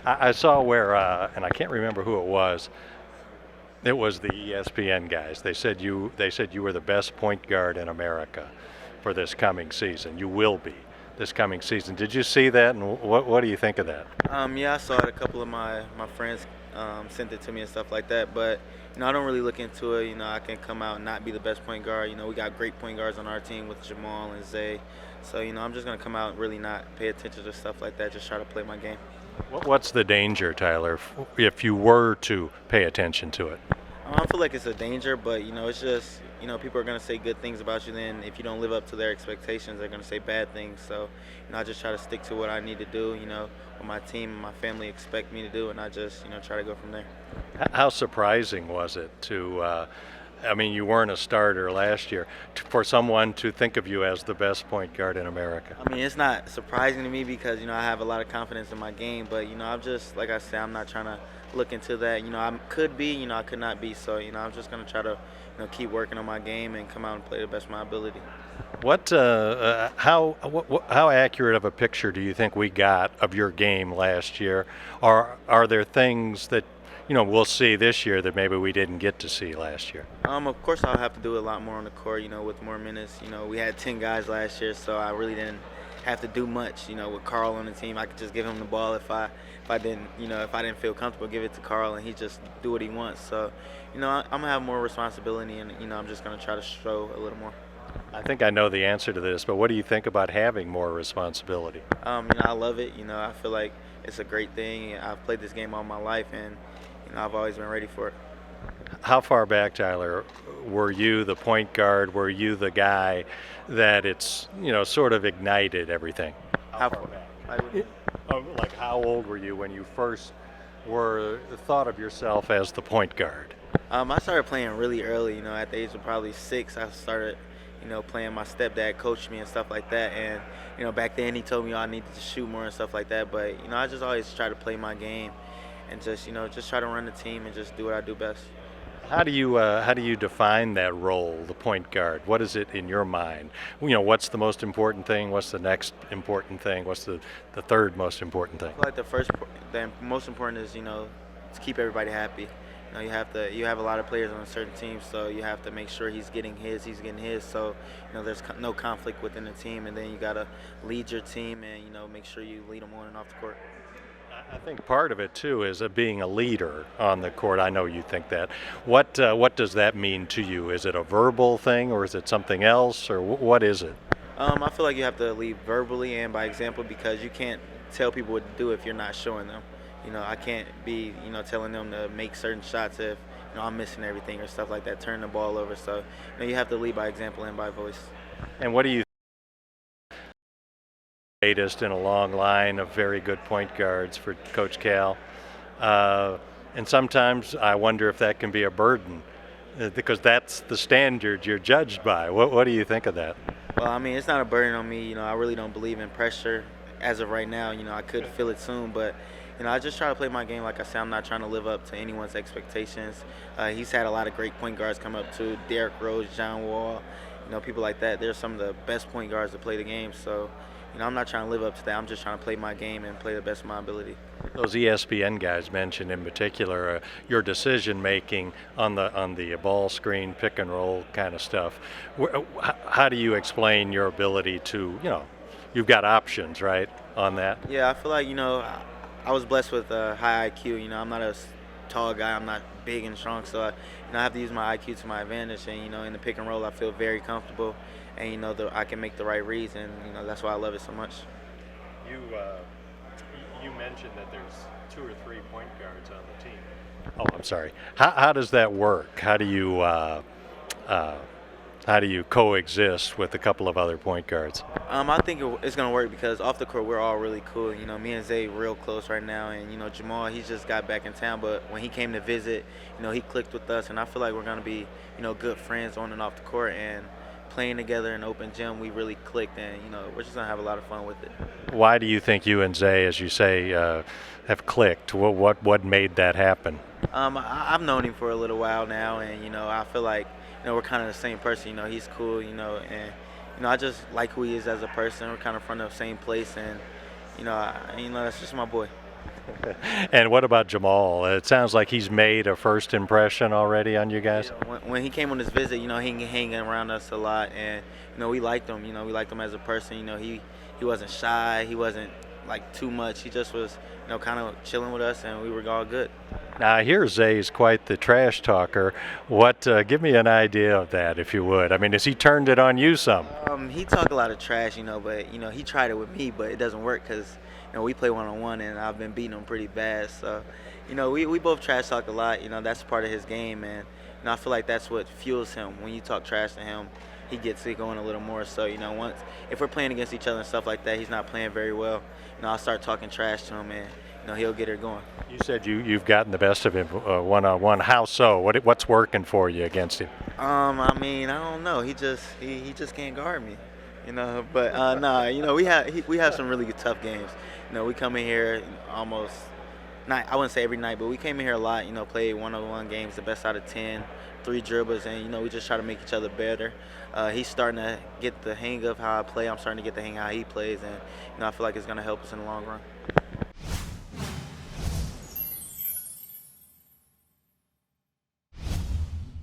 I saw where, and I can't remember who it was. It was the ESPN guys. They said you were the best point guard in America for this coming season. You will be this coming season. Did you see that, and what do you think of that? Yeah, I saw it. A couple of my friends sent it to me and stuff like that. But I don't really look into it. I can come out and not be the best point guard. We got great point guards on our team with Jamal and Zay. So I'm just gonna come out and really not pay attention to stuff like that. Just try to play my game. What's the danger, Tyler, if you were to pay attention to it? I don't feel like it's a danger, but it's just people are gonna say good things about you. Then if you don't live up to their expectations, they're gonna say bad things. So I just try to stick to what I need to do. What my team and my family expect me to do, and I just try to go from there. How surprising was it I mean, you weren't a starter last year, for someone to think of you as the best point guard in America? I mean, it's not surprising to me because I have a lot of confidence in my game, but I'm just like I said, I'm not trying to look into that. I could be, I could not be. So I'm just gonna try to keep working on my game and come out and play the best of my ability. How accurate of a picture do you think we got of your game last year? Or are there things that we'll see this year that maybe we didn't get to see last year? Of course, I'll have to do a lot more on the court. With more minutes. We had 10 guys last year, so I really didn't have to do much. With Carl on the team, I could just give him the ball if I didn't feel comfortable, give it to Carl, and he just do what he wants. So, I'm gonna have more responsibility, and I'm just gonna try to show a little more. I think I know the answer to this, but what do you think about having more responsibility? I love it. I feel like it's a great thing. I've played this game all my life, and I've always been ready for it. How far back, Tyler, were you the point guard? Were you the guy that it's sort of ignited everything? How How far far? back? I, Like how old were you when you first were thought of yourself as the point guard? I started playing really early. At the age of probably 6, I started, playing. My stepdad coached me and stuff like that. And, back then he told me I needed to shoot more and stuff like that. But, I just always try to play my game and just try to run the team and just do what I do best. How do you define that role, the point guard? What is it in your mind? What's the most important thing? What's the next important thing? What's the third most important thing? I feel like the most important is, to keep everybody happy. You have a lot of players on a certain team, so you have to make sure he's getting his. So, there's no conflict within the team, and then you gotta lead your team and make sure you lead them on and off the court. I think part of it too is being a leader on the court. I know you think that. What does that mean to you? Is it a verbal thing, or is it something else, or what is it? I feel like you have to lead verbally and by example because you can't tell people what to do if you're not showing them. I can't be, telling them to make certain shots if, I'm missing everything or stuff like that, turn the ball over. So, you have to lead by example and by voice. And what do you latest in a long line of very good point guards for Coach Cal? And sometimes I wonder if that can be a burden because that's the standard you're judged by. What do you think of that? Well, I mean, it's not a burden on me. I really don't believe in pressure as of right now. I could feel it soon, but I just try to play my game. Like I said, I'm not trying to live up to anyone's expectations. He's had a lot of great point guards come up too. Derrick Rose, John Wall, people like that. They're some of the best point guards to play the game. So, I'm not trying to live up to that. I'm just trying to play my game and play the best of my ability. Those ESPN guys mentioned in particular your decision making on the ball screen, pick and roll kind of stuff. How do you explain your ability to you've got options, right, on that? Yeah, I feel like I was blessed with a high IQ. I'm not a tall guy. I'm not big and strong, so I have to use my IQ to my advantage. And in the pick and roll, I feel very comfortable, and I can make the right reads, and that's why I love it so much. You mentioned that there's 2 or 3 point guards on the team. Oh, I'm sorry. How does that work? How do you coexist with a couple of other point guards? I think it's gonna work because off the court we're all really cool. Me and Zay real close right now, and Jamal he just got back in town, but when he came to visit, he clicked with us, and I feel like we're gonna be good friends on and off the court and playing together in open gym. We really clicked, and we're just gonna have a lot of fun with it. Why do you think you and Zay, as you say, have clicked? What made that happen? I've known him for a little while now, and I feel like we're kind of the same person. He's cool, and I just like who he is as a person. We're kind of from the same place, and that's just my boy. And what about Jamal? It sounds like he's made a first impression already on you guys. When he came on his visit, he hanging around us a lot, and we liked him. We liked him as a person. He wasn't shy. He wasn't like too much. He just was, kind of chilling with us, and we were all good. Now, I hear Zay's quite the trash talker. Give me an idea of that, if you would. I mean, has he turned it on you some? He talk a lot of trash, but he tried it with me, but it doesn't work because we play one-on-one, and I've been beating him pretty bad. So, we both trash talk a lot. That's part of his game, and I feel like that's what fuels him. When you talk trash to him, he gets it going a little more. So, if we're playing against each other and stuff like that, he's not playing very well. I'll start talking trash to him, and he'll get her going. You said you've gotten the best of him one-on-one. How so? What's working for you against him? I don't know. He just can't guard me, But nah, we have some really tough games. We come in here almost not. I wouldn't say every night, but we came in here a lot. Play one-on-one games, the best out of 10, 3 dribbles, and we just try to make each other better. He's starting to get the hang of how I play. I'm starting to get the hang of how he plays, and I feel like it's going to help us in the long run.